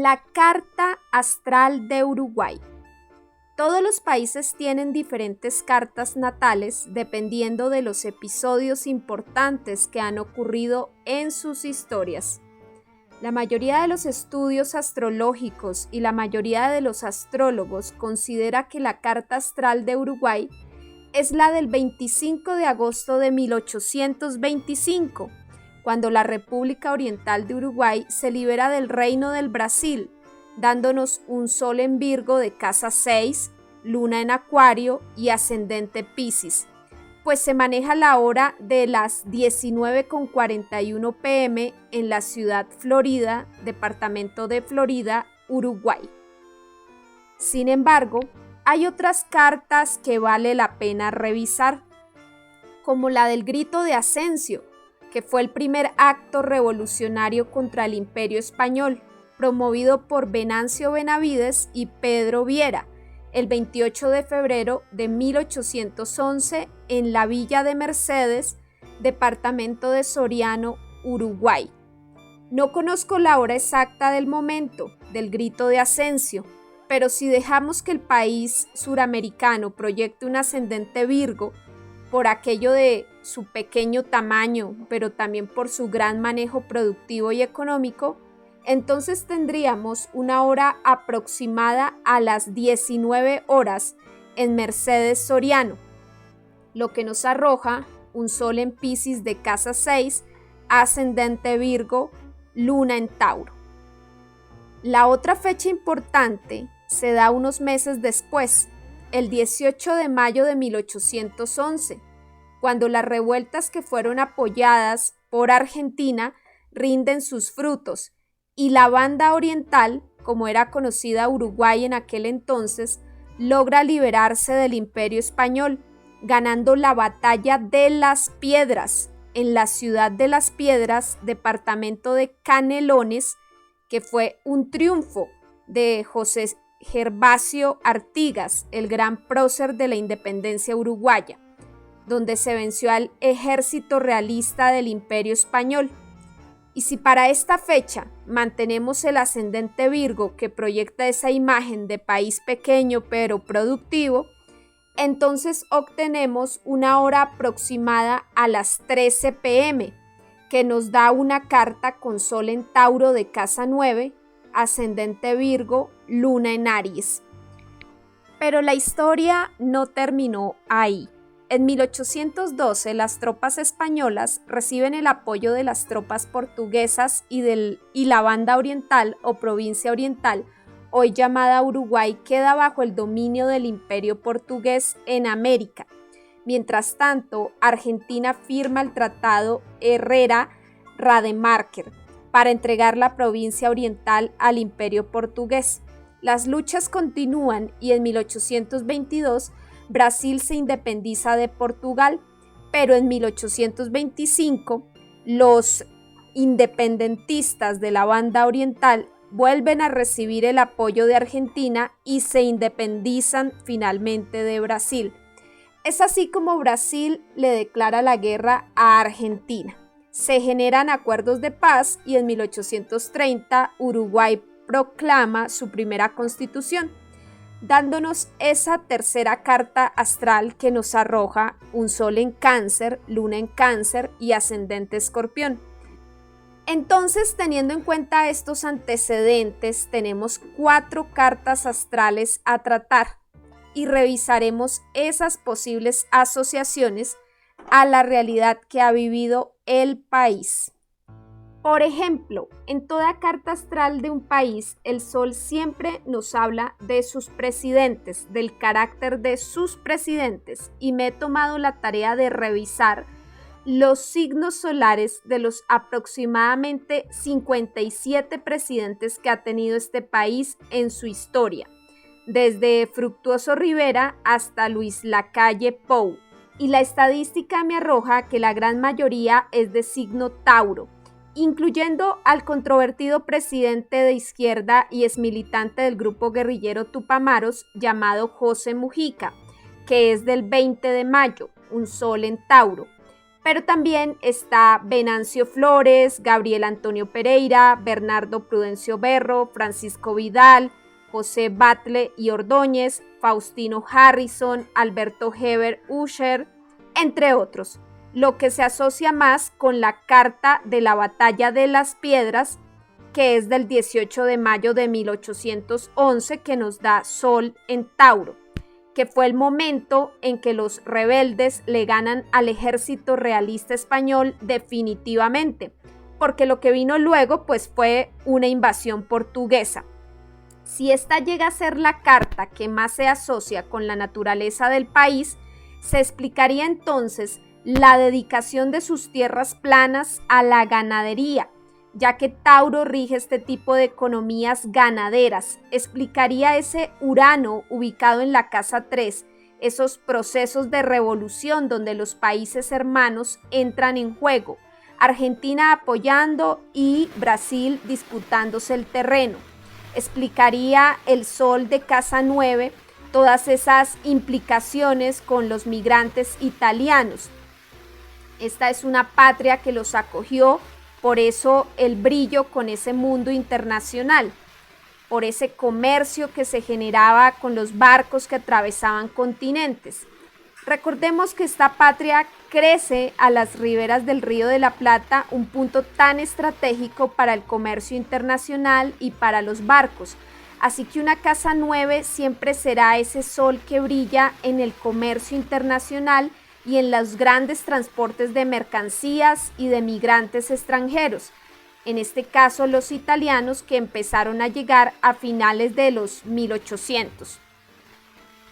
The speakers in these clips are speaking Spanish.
La carta astral de Uruguay. Todos los países tienen diferentes cartas natales dependiendo de los episodios importantes que han ocurrido en sus historias. La mayoría de los estudios astrológicos y la mayoría de los astrólogos considera que la carta astral de Uruguay es la del 25 de agosto de 1825, cuando la República Oriental de Uruguay se libera del Reino del Brasil, dándonos un Sol en Virgo de casa 6, Luna en Acuario y ascendente Piscis, pues se maneja la hora de las 19:41 p.m. en la ciudad Florida, departamento de Florida, Uruguay. Sin embargo, hay otras cartas que vale la pena revisar, como la del Grito de Ascencio, que fue el primer acto revolucionario contra el Imperio Español, promovido por Venancio Benavides y Pedro Viera, el 28 de febrero de 1811 en la Villa de Mercedes, departamento de Soriano, Uruguay. No conozco la hora exacta del momento del Grito de Ascencio, pero si dejamos que el país suramericano proyecte un ascendente Virgo, por aquello de su pequeño tamaño, pero también por su gran manejo productivo y económico, entonces tendríamos una hora aproximada a las 19 horas en Mercedes Soriano, lo que nos arroja un Sol en Piscis de casa 6, ascendente Virgo, Luna en Tauro. La otra fecha importante se da unos meses después, el 18 de mayo de 1811, cuando las revueltas que fueron apoyadas por Argentina rinden sus frutos y la Banda Oriental, como era conocida Uruguay en aquel entonces, logra liberarse del Imperio Español, ganando la Batalla de las Piedras en la ciudad de Las Piedras, departamento de Canelones, que fue un triunfo de José Gervasio Artigas, el gran prócer de la independencia uruguaya, donde se venció al ejército realista del Imperio Español. Y si para esta fecha mantenemos el ascendente Virgo que proyecta esa imagen de país pequeño pero productivo, entonces obtenemos una hora aproximada a las 13 p.m., que nos da una carta con Sol en Tauro de casa 9, ascendente Virgo, Luna en Aries. Pero la historia no terminó ahí. En 1812 las tropas españolas reciben el apoyo de las tropas portuguesas y la Banda Oriental o Provincia Oriental, hoy llamada Uruguay, queda bajo el dominio del Imperio Portugués en América. Mientras tanto, Argentina firma el Tratado Herrera-Rademacher para entregar la provincia oriental al Imperio Portugués. Las luchas continúan y en 1822 Brasil se independiza de Portugal, pero en 1825 los independentistas de la Banda Oriental vuelven a recibir el apoyo de Argentina y se independizan finalmente de Brasil. Es así como Brasil le declara la guerra a Argentina. Se generan acuerdos de paz y en 1830 Uruguay proclama su primera constitución, dándonos esa tercera carta astral que nos arroja un Sol en Cáncer, Luna en Cáncer y ascendente Escorpión. Entonces, teniendo en cuenta estos antecedentes, tenemos 4 cartas astrales a tratar y revisaremos esas posibles asociaciones a la realidad que ha vivido el país. Por ejemplo, en toda carta astral de un país, el Sol siempre nos habla de sus presidentes, del carácter de sus presidentes, y me he tomado la tarea de revisar los signos solares de los aproximadamente 57 presidentes que ha tenido este país en su historia, desde Fructuoso Rivera hasta Luis Lacalle Pou, y la estadística me arroja que la gran mayoría es de signo Tauro, incluyendo al controvertido presidente de izquierda y exmilitante del grupo guerrillero Tupamaros llamado José Mujica, que es del 20 de mayo, un Sol en Tauro, Pero también está Venancio Flores, Gabriel Antonio Pereira, Bernardo Prudencio Berro, Francisco Vidal, José Batle y Ordóñez, Faustino Harrison, Alberto Heber Usher, entre otros, lo que se asocia más con la Carta de la Batalla de las Piedras, que es del 18 de mayo de 1811, que nos da Sol en Tauro, que fue el momento en que los rebeldes le ganan al ejército realista español definitivamente, porque lo que vino luego pues fue una invasión portuguesa. Si esta llega a ser la carta que más se asocia con la naturaleza del país, se explicaría entonces la dedicación de sus tierras planas a la ganadería, ya que Tauro rige este tipo de economías ganaderas. Explicaría ese Urano ubicado en la casa 3, esos procesos de revolución donde los países hermanos entran en juego, Argentina apoyando y Brasil disputándose el terreno. Explicaría el Sol de casa 9, todas esas implicaciones con los migrantes italianos. Esta es una patria que los acogió, por eso el brillo con ese mundo internacional, por ese comercio que se generaba con los barcos que atravesaban continentes. Recordemos que esta patria crece a las riberas del Río de la Plata, un punto tan estratégico para el comercio internacional y para los barcos. Así que una casa 9 siempre será ese sol que brilla en el comercio internacional y en los grandes transportes de mercancías y de migrantes extranjeros. En este caso, los italianos que empezaron a llegar a finales de los 1800.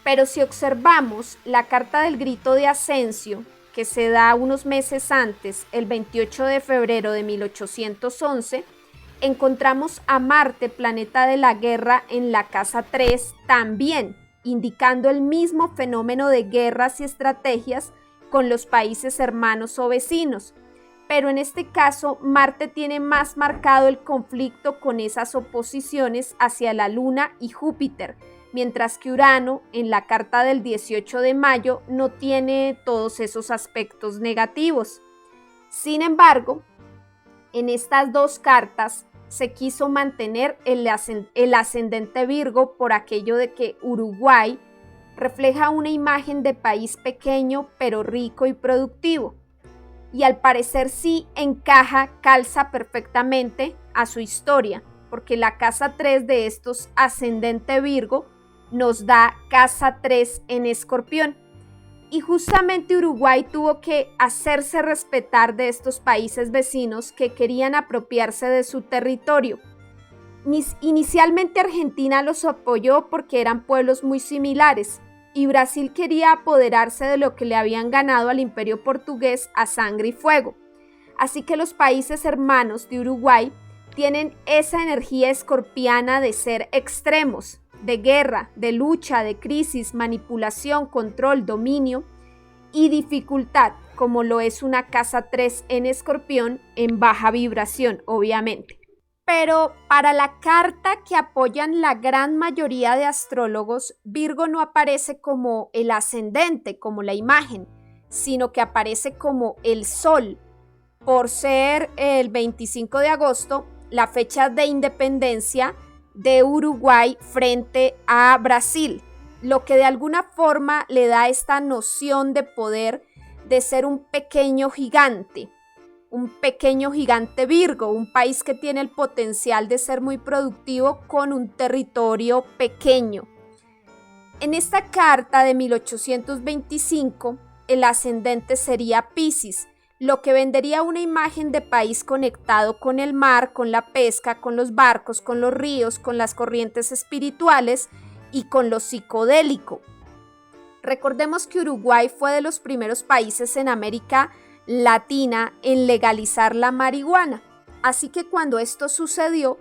Pero si observamos la carta del Grito de Ascencio, que se da unos meses antes, el 28 de febrero de 1811, encontramos a Marte, planeta de la guerra, en la casa 3 también, indicando el mismo fenómeno de guerras y estrategias con los países hermanos o vecinos. Pero en este caso, Marte tiene más marcado el conflicto con esas oposiciones hacia la Luna y Júpiter, mientras que Urano, en la carta del 18 de mayo, no tiene todos esos aspectos negativos. Sin embargo, en estas dos cartas se quiso mantener el ascendente Virgo por aquello de que Uruguay refleja una imagen de país pequeño pero rico y productivo. Y al parecer sí encaja, calza perfectamente a su historia, porque la casa 3 de estos ascendente Virgo nos da casa 3 en Escorpión. Y justamente Uruguay tuvo que hacerse respetar de estos países vecinos que querían apropiarse de su territorio. Inicialmente Argentina los apoyó porque eran pueblos muy similares, y Brasil quería apoderarse de lo que le habían ganado al Imperio Portugués a sangre y fuego. Así que los países hermanos de Uruguay tienen esa energía escorpiana de ser extremos, de guerra, de lucha, de crisis, manipulación, control, dominio y dificultad, como lo es una casa 3 en Escorpión en baja vibración, obviamente. Pero para la carta que apoyan la gran mayoría de astrólogos, Virgo no aparece como el ascendente, como la imagen, sino que aparece como el Sol, por ser el 25 de agosto, la fecha de independencia de Uruguay frente a Brasil, lo que de alguna forma le da esta noción de poder de ser un pequeño gigante Virgo, un país que tiene el potencial de ser muy productivo con un territorio pequeño. En esta carta de 1825, el ascendente sería Piscis, lo que vendería una imagen de país conectado con el mar, con la pesca, con los barcos, con los ríos, con las corrientes espirituales y con lo psicodélico. Recordemos que Uruguay fue de los primeros países en América Latina en legalizar la marihuana, así que cuando esto sucedió,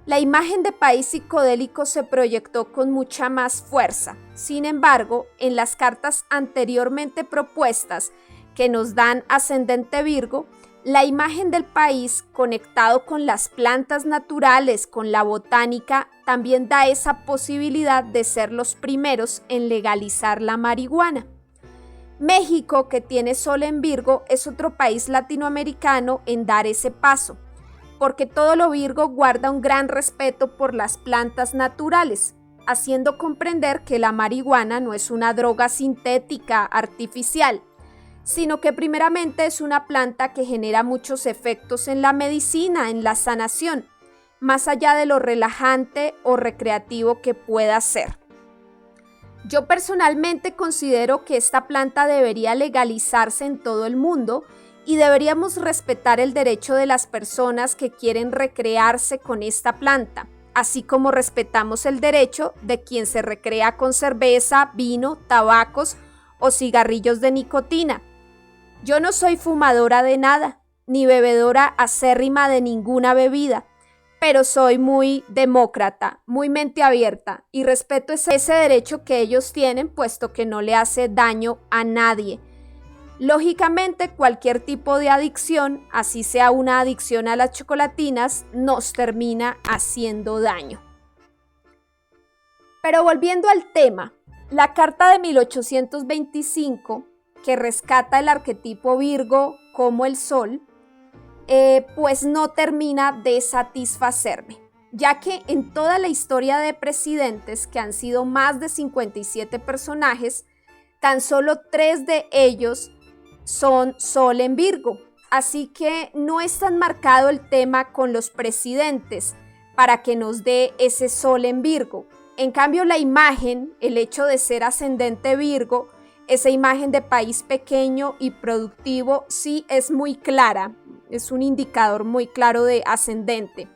la imagen de país psicodélico se proyectó con mucha más fuerza. Sin embargo, en las cartas anteriormente propuestas que nos dan ascendente Virgo, la imagen del país conectado con las plantas naturales, con la botánica, también da esa posibilidad de ser los primeros en legalizar la marihuana. México, que tiene Sol en Virgo, es otro país latinoamericano en dar ese paso, porque todo lo Virgo guarda un gran respeto por las plantas naturales, haciendo comprender que la marihuana no es una droga sintética artificial, sino que primeramente es una planta que genera muchos efectos en la medicina, en la sanación, más allá de lo relajante o recreativo que pueda ser. Yo personalmente considero que esta planta debería legalizarse en todo el mundo y deberíamos respetar el derecho de las personas que quieren recrearse con esta planta, así como respetamos el derecho de quien se recrea con cerveza, vino, tabacos o cigarrillos de nicotina. Yo no soy fumadora de nada, ni bebedora acérrima de ninguna bebida, pero soy muy demócrata, muy mente abierta y respeto ese derecho que ellos tienen, puesto que no le hace daño a nadie. Lógicamente, cualquier tipo de adicción, así sea una adicción a las chocolatinas, nos termina haciendo daño. Pero volviendo al tema, la carta de 1825, que rescata el arquetipo Virgo como el Sol, pues no termina de satisfacerme, ya que en toda la historia de presidentes, que han sido más de 57 personajes, tan solo 3 de ellos son Sol en Virgo, así que no es tan marcado el tema con los presidentes para que nos dé ese Sol en Virgo. En cambio, la imagen, el hecho de ser ascendente Virgo, esa imagen de país pequeño y productivo, sí es muy clara. Es un indicador muy claro de ascendente.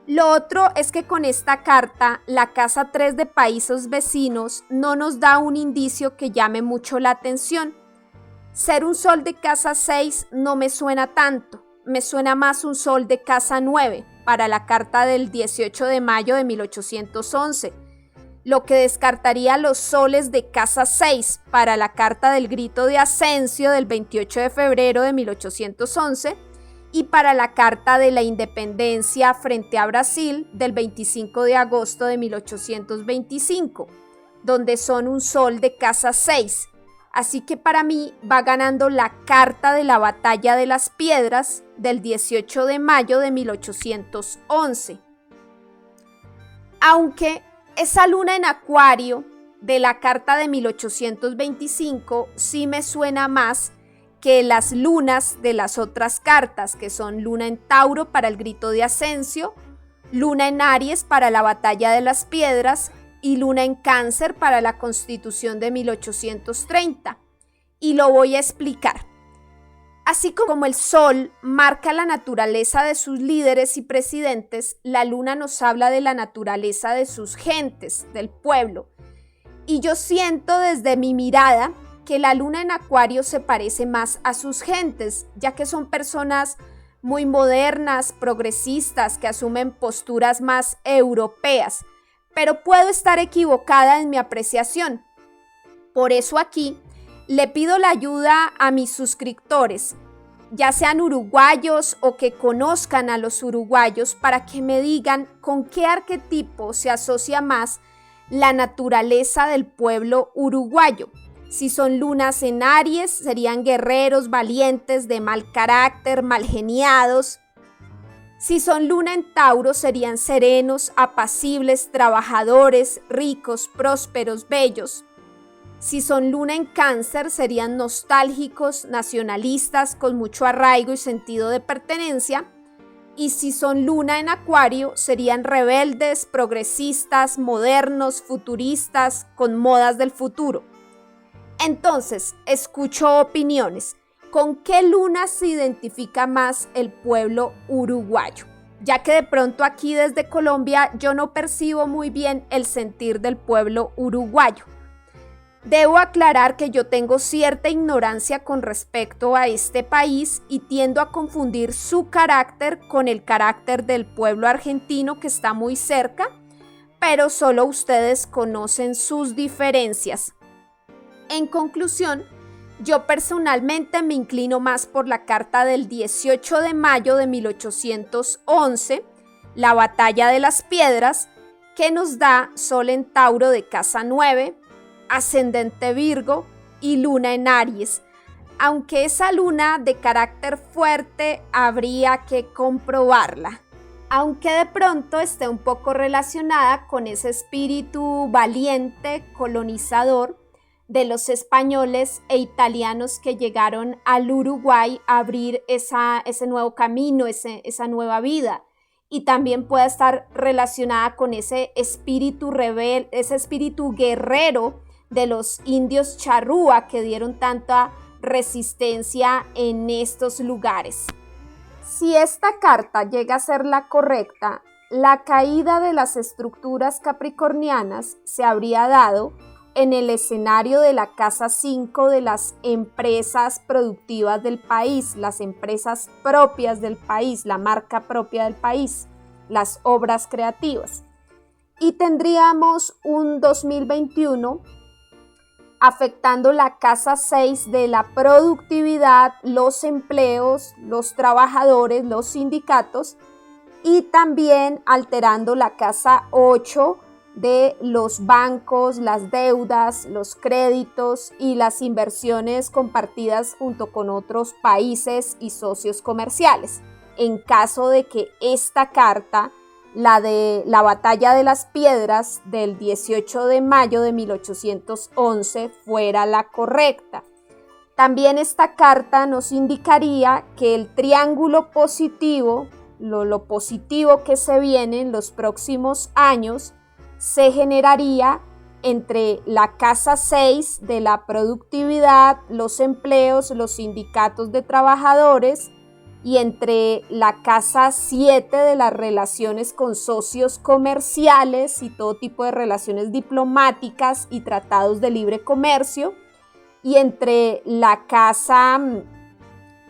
Lo otro es que con esta carta, la casa 3 de países vecinos no nos da un indicio que llame mucho la atención. Ser un Sol de casa 6 no me suena tanto, me suena más un Sol de casa 9 para la carta del 18 de mayo de 1811, lo que descartaría los soles de casa 6 para la carta del grito de Ascencio del 28 de febrero de 1811, y para la Carta de la Independencia frente a Brasil del 25 de agosto de 1825, donde son un Sol de casa 6. Así que para mí va ganando la Carta de la Batalla de las Piedras del 18 de mayo de 1811. Aunque esa luna en Acuario de la Carta de 1825 sí me suena más que las lunas de las otras cartas, que son luna en Tauro para el grito de Ascencio, luna en Aries para la batalla de las piedras y luna en Cáncer para la Constitución de 1830. Y lo voy a explicar. Así como el Sol marca la naturaleza de sus líderes y presidentes, la luna nos habla de la naturaleza de sus gentes, del pueblo. Y yo siento desde mi mirada que la luna en Acuario se parece más a sus gentes, ya que son personas muy modernas, progresistas, que asumen posturas más europeas, pero puedo estar equivocada en mi apreciación. Por eso aquí le pido la ayuda a mis suscriptores, ya sean uruguayos o que conozcan a los uruguayos, para que me digan con qué arquetipo se asocia más la naturaleza del pueblo uruguayo. Si son lunas en Aries, serían guerreros, valientes, de mal carácter, mal geniados. Si son luna en Tauro, serían serenos, apacibles, trabajadores, ricos, prósperos, bellos. Si son luna en Cáncer, serían nostálgicos, nacionalistas, con mucho arraigo y sentido de pertenencia. Y si son luna en Acuario, serían rebeldes, progresistas, modernos, futuristas, con modas del futuro. Entonces, escucho opiniones. ¿Con qué luna se identifica más el pueblo uruguayo? Ya que de pronto aquí desde Colombia yo no percibo muy bien el sentir del pueblo uruguayo. Debo aclarar que yo tengo cierta ignorancia con respecto a este país y tiendo a confundir su carácter con el carácter del pueblo argentino, que está muy cerca, pero solo ustedes conocen sus diferencias. En conclusión, yo personalmente me inclino más por la carta del 18 de mayo de 1811, la batalla de las piedras, que nos da Sol en Tauro de casa 9, ascendente Virgo y luna en Aries. Aunque esa luna de carácter fuerte habría que comprobarla. Aunque de pronto esté un poco relacionada con ese espíritu valiente, colonizador de los españoles e italianos que llegaron al Uruguay a abrir ese nuevo camino, esa nueva vida. Y también puede estar relacionada con ese espíritu rebelde, ese espíritu guerrero de los indios charrúa que dieron tanta resistencia en estos lugares. Si esta carta llega a ser la correcta, la caída de las estructuras capricornianas se habría dado en el escenario de la casa 5 de las empresas productivas del país, las empresas propias del país, la marca propia del país, las obras creativas. Y tendríamos un 2021 afectando la casa 6 de la productividad, los empleos, los trabajadores, los sindicatos, y también alterando la casa 8 de los bancos, las deudas, los créditos y las inversiones compartidas junto con otros países y socios comerciales. En caso de que esta carta, la de la Batalla de las Piedras del 18 de mayo de 1811, fuera la correcta. También esta carta nos indicaría que el triángulo positivo, lo positivo que se viene en los próximos años, se generaría entre la casa 6 de la productividad, los empleos, los sindicatos de trabajadores, y entre la casa 7 de las relaciones con socios comerciales y todo tipo de relaciones diplomáticas y tratados de libre comercio, y entre la casa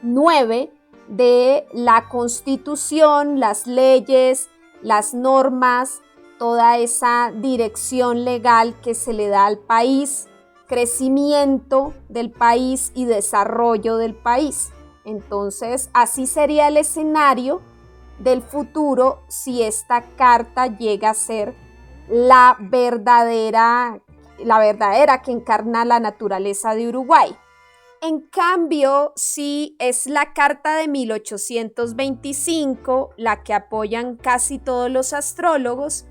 9 de la Constitución, las leyes, las normas, toda esa dirección legal que se le da al país, crecimiento del país y desarrollo del país. Entonces, así sería el escenario del futuro si esta carta llega a ser la verdadera que encarna la naturaleza de Uruguay. En cambio, si es la carta de 1825, la que apoyan casi todos los astrólogos,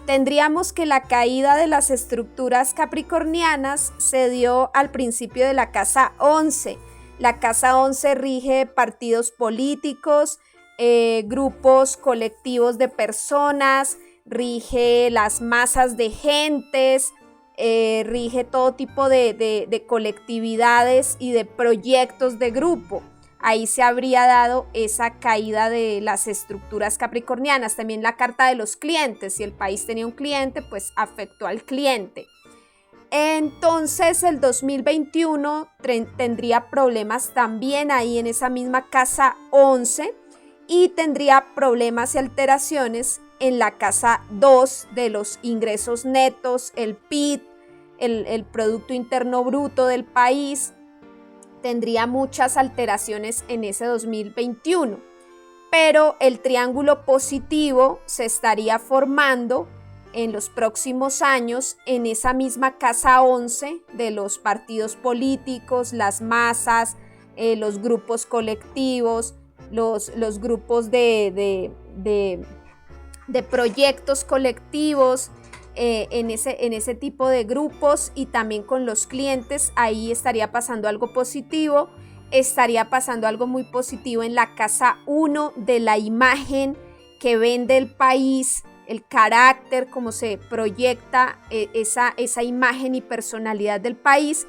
tendríamos que la caída de las estructuras capricornianas se dio al principio de la casa 11. La casa 11 rige partidos políticos, grupos colectivos de personas, rige las masas de gentes, rige todo tipo de colectividades y de proyectos de grupo. Ahí se habría dado esa caída de las estructuras capricornianas. También la carta de los clientes. Si el país tenía un cliente, pues afectó al cliente. Entonces el 2021 tendría problemas también ahí en esa misma casa 11 y tendría problemas y alteraciones en la casa 2 de los ingresos netos, el PIB, el Producto Interno Bruto del país. Tendría muchas alteraciones en ese 2021, pero el triángulo positivo se estaría formando en los próximos años en esa misma casa 11 de los partidos políticos, las masas, los grupos colectivos, los grupos de proyectos colectivos, en ese tipo de grupos, y también con los clientes. Ahí estaría pasando algo positivo. Estaría pasando algo muy positivo en la casa 1 de la imagen que vende el país, el carácter, cómo se proyecta esa imagen y personalidad del país,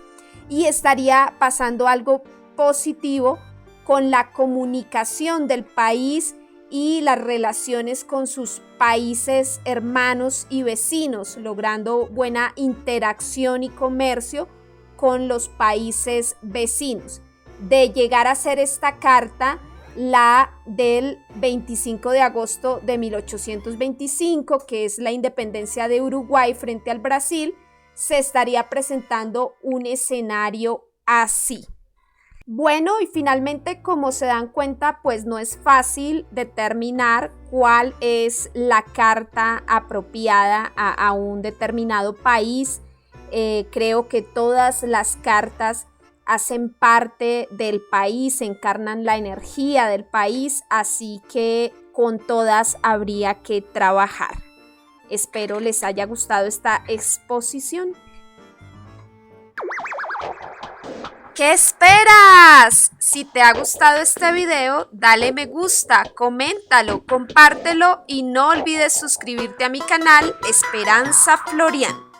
y estaría pasando algo positivo con la comunicación del país y las relaciones con sus países hermanos y vecinos, logrando buena interacción y comercio con los países vecinos. De llegar a ser esta carta la del 25 de agosto de 1825, que es la independencia de Uruguay frente al Brasil, se estaría presentando un escenario así. Bueno, y finalmente, como se dan cuenta, pues no es fácil determinar cuál es la carta apropiada a un determinado país. Creo que todas las cartas hacen parte del país, encarnan la energía del país, así que con todas habría que trabajar. Espero les haya gustado esta exposición. ¿Qué esperas? Si te ha gustado este video, dale me gusta, coméntalo, compártelo y no olvides suscribirte a mi canal Esperanza Florian.